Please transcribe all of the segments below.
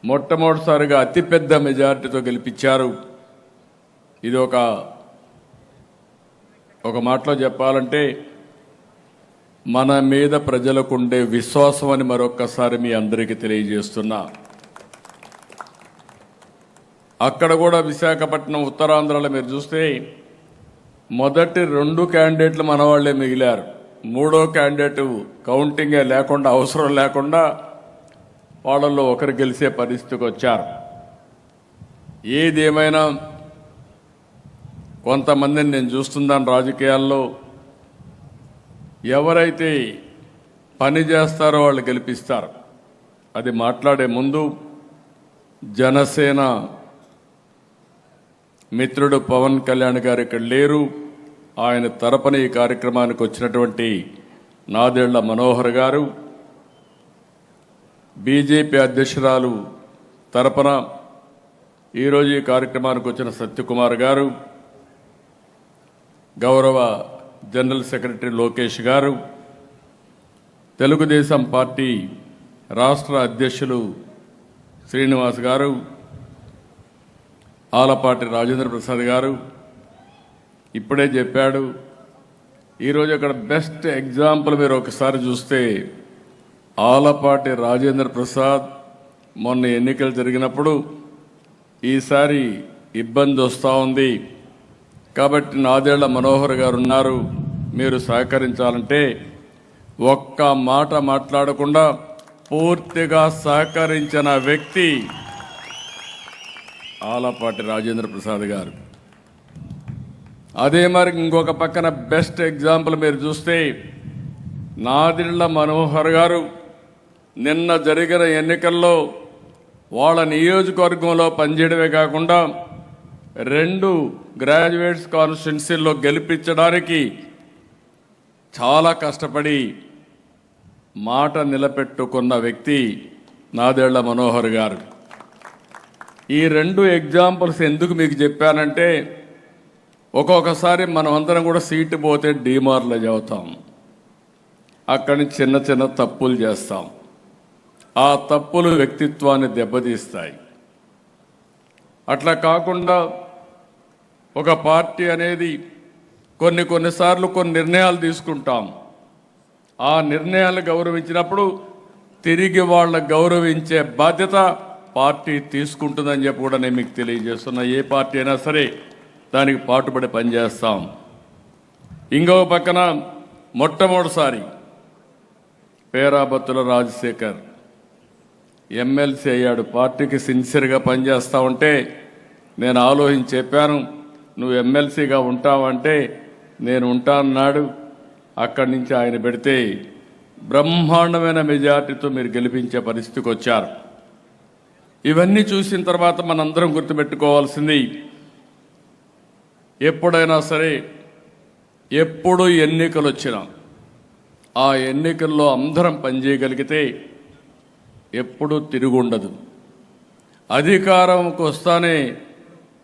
మొట్టమొదటిసారిగా అతిపెద్ద మెజార్టీతో గెలిపించారు. ఇది ఒక మాటలో చెప్పాలంటే మన మీద ప్రజలకుండే విశ్వాసం అని మరొక్కసారి మీ అందరికీ తెలియజేస్తున్నా. అక్కడ కూడా విశాఖపట్నం ఉత్తరాంధ్రలో మీరు చూస్తే మొదటి 2 క్యాండిడేట్లు మనవాళ్లే మిగిలారు. 3వ క్యాండిడేట్ కౌంటింగే లేకుండా, అవసరం లేకుండా వాళ్ళల్లో ఒకరు గెలిచే పరిస్థితికి వచ్చారు. ఏదేమైనా కొంతమందిని నేను చూస్తున్నాను రాజకీయాల్లో, ఎవరైతే పని చేస్తారో వాళ్ళు గెలిపిస్తారు. అది మాట్లాడే ముందు జనసేన మిత్రుడు పవన్ కళ్యాణ్ గారు ఇక్కడ లేరు. ఆయన తరపున ఈ కార్యక్రమానికి వచ్చినటువంటి నాదెళ్ల మనోహర్ గారు, బీజేపీ అధ్యక్షురాలు తరపున ఈరోజు ఈ కార్యక్రమానికి వచ్చిన సత్యకుమార్ గారు, గౌరవ జనరల్ సెక్రటరీ లోకేష్ గారు, తెలుగుదేశం పార్టీ రాష్ట్ర అధ్యక్షులు శ్రీనివాస్ గారు, ఆలపాటి రాజేంద్ర ప్రసాద్ గారు ఇప్పుడే చెప్పాడు. ఈరోజు అక్కడ బెస్ట్ ఎగ్జాంపుల్ మీరు ఒకసారి చూస్తే ఆలపాటి రాజేంద్ర ప్రసాద్ మొన్న ఎన్నికలు జరిగినప్పుడు ఈసారి ఇబ్బంది వస్తూ ఉంది కాబట్టి నాదెళ్ల మనోహర్ గారు ఉన్నారు, మీరు సహకరించాలంటే ఒక్క మాట మాట్లాడకుండా పూర్తిగా సహకరించిన వ్యక్తి ఆలపాటి రాజేంద్ర ప్రసాద్ గారు. అదే మరి ఇంకొక పక్కన బెస్ట్ ఎగ్జాంపుల్ మీరు చూస్తే నాదెళ్ల మనోహర్ గారు నిన్న జరిగిన ఎన్నికల్లో వాళ్ళ నియోజకవర్గంలో పనిచేయడమే కాకుండా 2 గ్రాడ్యుయేట్స్ కాన్స్టిట్యున్సీల్లో గెలిపించడానికి చాలా కష్టపడి మాట నిలబెట్టుకున్న వ్యక్తి నాదెళ్ల మనోహర్ గారు. ఈ 2 ఎగ్జాంపుల్స్ ఎందుకు మీకు చెప్పానంటే ఒక్కొక్కసారి మనం అందరం కూడా సీటు పోతే డిమారలైజ్ అవుతాం, అక్కడి నుంచి చిన్న చిన్న తప్పులు చేస్తాం. ఆ తప్పులు వ్యక్తిత్వాన్ని దెబ్బతీస్తాయి. అట్లా కాకుండా ఒక పార్టీ అనేది కొన్నిసార్లు కొన్ని నిర్ణయాలు తీసుకుంటాం. ఆ నిర్ణయాలు గౌరవించినప్పుడు తిరిగి వాళ్ళని గౌరవించే బాధ్యత పార్టీ తీసుకుంటుందని చెప్పి కూడా నేను మీకు తెలియజేస్తున్నా. ఏ పార్టీ అయినా సరే దానికి పాటుపడి పనిచేస్తాం. ఇంకో పక్కన మొట్టమొదటిసారి పేరాబత్తుల రాజశేఖర్ ఎమ్మెల్సీ అయ్యాడు. పార్టీకి సిన్సియర్గా పనిచేస్తా ఉంటే నేను ఆలోచించి చెప్పాను, నువ్వు ఎమ్మెల్సీగా ఉంటావంటే నేను ఉంటానన్నాడు. అక్కడి నుంచి ఆయన పెడితే బ్రహ్మాండమైన మెజార్టీతో మీరు గెలిపించే పరిస్థితికి వచ్చారు. ఇవన్నీ చూసిన తర్వాత మనందరం గుర్తుపెట్టుకోవాల్సింది, ఎప్పుడైనా సరే ఎప్పుడు ఎన్నికలు వచ్చినా ఆ ఎన్నికల్లో అందరం పనిచేయగలిగితే ఎప్పుడూ తిరుగుండదు. అధికారంకి వస్తానే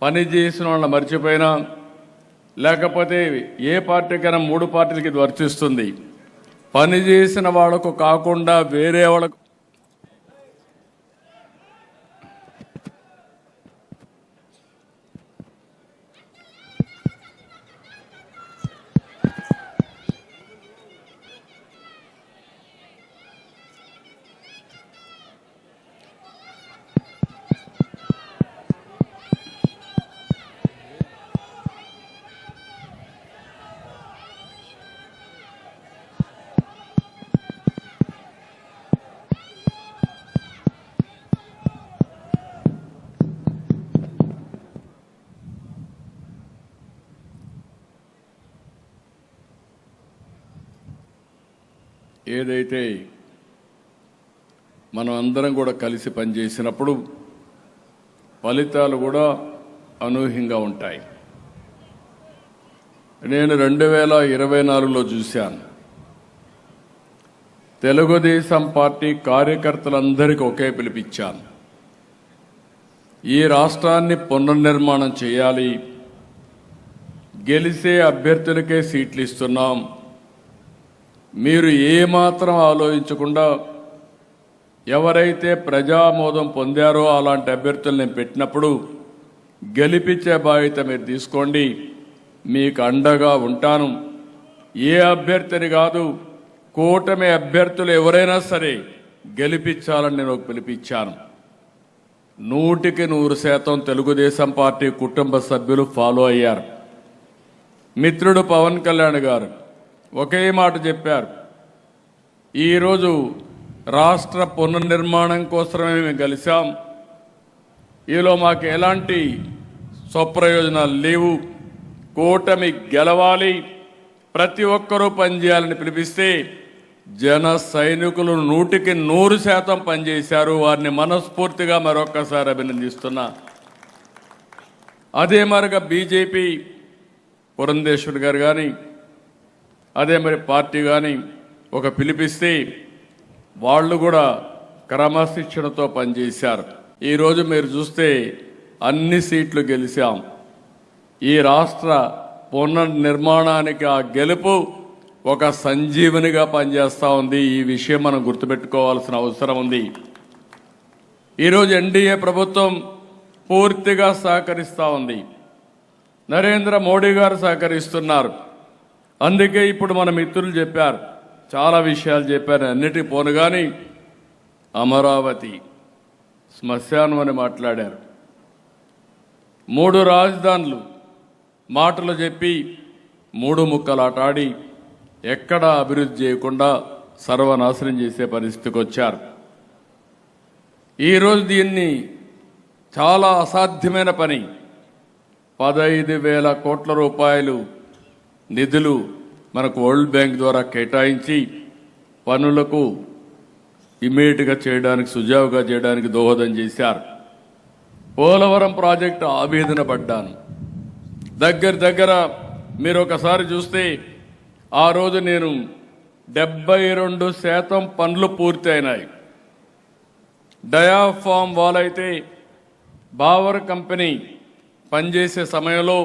పని చేసిన వాళ్ళని మర్చిపోయినా, లేకపోతే ఏ పార్టీకైనా 3 పార్టీలకి ఇది వర్తిస్తుంది, పని చేసిన వాళ్లకు కాకుండా వేరే వాళ్ళకు ఏదైతే మనం అందరం కూడా కలిసి పనిచేసినప్పుడు ఫలితాలు కూడా అనూహ్యంగా ఉంటాయి. నేను 2024లో చూశాను, తెలుగుదేశం పార్టీ కార్యకర్తలందరికీ ఒకే పిలిపించాను. ఈ రాష్ట్రాన్ని పునర్నిర్మాణం చేయాలి, గెలిచే అభ్యర్థులకే సీట్లు ఇస్తున్నాం, మీరు ఏమాత్రం ఆలోచించకుండా ఎవరైతే ప్రజామోదం పొందారో అలాంటి అభ్యర్థులు నేను పెట్టినప్పుడు గెలిపించే బాధ్యత మీరు తీసుకోండి, మీకు అండగా ఉంటాను. ఏ అభ్యర్థిని కాదు, కూటమి అభ్యర్థులు ఎవరైనా సరే గెలిపించాలని నేను ఒక పిలిపించాను. 100% తెలుగుదేశం పార్టీ కుటుంబ సభ్యులు ఫాలో అయ్యారు. మిత్రుడు పవన్ కళ్యాణ్ గారు ఒకే మాట చెప్పారు, ఈరోజు రాష్ట్ర పునర్నిర్మాణం కోసమే మేము కలిసాం, ఈలో మాకు ఎలాంటి స్వప్రయోజనాలు లేవు, కూటమి గెలవాలి, ప్రతి ఒక్కరూ పనిచేయాలని పిలిపిస్తే జన సైనికులు 100% పనిచేశారు. వారిని మనస్ఫూర్తిగా మరొక్కసారి అభినందిస్తున్నా. అదే మరిగా బీజేపీ పురంధేశ్వరి గారు కానీ అదే మరి పార్టీ కానీ ఒక పిలిపిస్తే వాళ్ళు కూడా క్రమశిక్షణతో పనిచేశారు. ఈరోజు మీరు చూస్తే అన్ని సీట్లు గెలిచాం. ఈ రాష్ట్ర పునర్నిర్మాణానికి ఆ గెలుపు ఒక సంజీవనిగా పనిచేస్తూ ఉంది. ఈ విషయం మనం గుర్తుపెట్టుకోవాల్సిన అవసరం ఉంది. ఈరోజు ఎన్డీఏ ప్రభుత్వం పూర్తిగా సహకరిస్తూ ఉంది. నరేంద్ర మోడీ గారు సహకరిస్తున్నారు. అందుకే ఇప్పుడు మన మిత్రులు చెప్పారు, చాలా విషయాలు చెప్పారు, అన్నిటి పోను కానీ అమరావతి శ్మశానం అని మాట్లాడారు. 3 రాజధానులు మాటలు చెప్పి 3 ముక్కలాటాడి ఎక్కడా అభివృద్ధి చేయకుండా సర్వనాశనం చేసే పరిస్థితికి వచ్చారు. ఈరోజు దీన్ని చాలా అసాధ్యమైన పని, 15,000 కోట్ల రూపాయలు నిధులు మనకు వరల్డ్ బ్యాంక్ ద్వారా కేటాయించి పనులకు ఇమీడియట్గా చేయడానికి, సుజావుగా చేయడానికి దోహదం చేశారు. పోలవరం ప్రాజెక్టు ఆవేదన పడ్డాను. దగ్గర మీరు ఒకసారి చూస్తే ఆ రోజు నేను 72% పనులు పూర్తి అయినాయి. డయాఫామ్ వాల్ అయితే బావర్ కంపెనీ పనిచేసే సమయంలో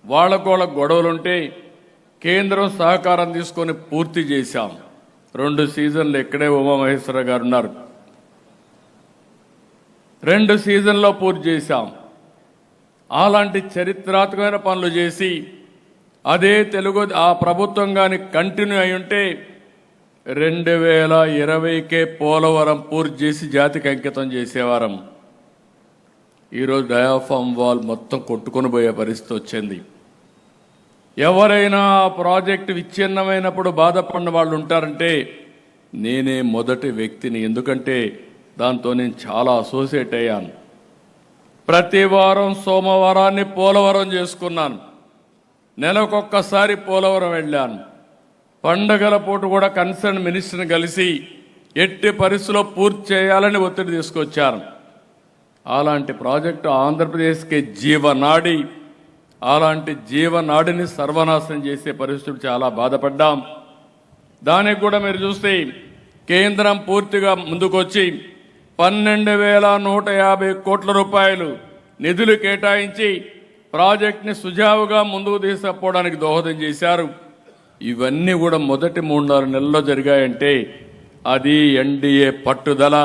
వాళ్ళకు గొడవలుంటే కేంద్రం సహకారం తీసుకొని పూర్తి చేశాం. 2 సీజన్లు ఇక్కడే ఉమామహేశ్వర గారు ఉన్నారు, 2 సీజన్లో పూర్తి చేశాం. అలాంటి చరిత్రాత్మకమైన పనులు చేసి అదే తెలుగు ఆ ప్రభుత్వం కానీ కంటిన్యూ అయి ఉంటే 2020కే పోలవరం పూర్తి చేసి జాతికి అంకితం చేసేవారం. ఈరోజు డయాఫామ్ వాల్ మొత్తం కొట్టుకొని పోయే పరిస్థితి వచ్చింది. ఎవరైనా ఆ ప్రాజెక్టు విచ్ఛిన్నమైనప్పుడు బాధపడిన వాళ్ళు ఉంటారంటే నేనే మొదటి వ్యక్తిని. ఎందుకంటే దాంతో నేను చాలా అసోసియేట్ అయ్యాను. ప్రతి వారం సోమవారాన్ని పోలవరం చేసుకున్నాను. నెలకొక్కసారి పోలవరం వెళ్ళాను. పండగల పూట కూడా కన్సర్న్ మినిస్టర్ని కలిసి ఎట్టి పరిస్థితుల్లో పూర్తి చేయాలని ఒత్తిడి తీసుకొచ్చారు. అలాంటి ప్రాజెక్టు ఆంధ్రప్రదేశ్కి జీవనాడి, అలాంటి జీవనాడిని సర్వనాశనం చేసే పరిస్థితులు చాలా బాధపడ్డాం. దానికి కూడా మీరు చూస్తే కేంద్రం పూర్తిగా ముందుకొచ్చి 12,150 కోట్ల రూపాయలు నిధులు కేటాయించి ప్రాజెక్ట్ని సుజావుగా ముందుకు తీసుకుపోవడానికి దోహదం చేశారు. ఇవన్నీ కూడా మొదటి 3-4 నెలల్లో జరిగాయంటే అది ఎన్డీఏ పట్టుదల,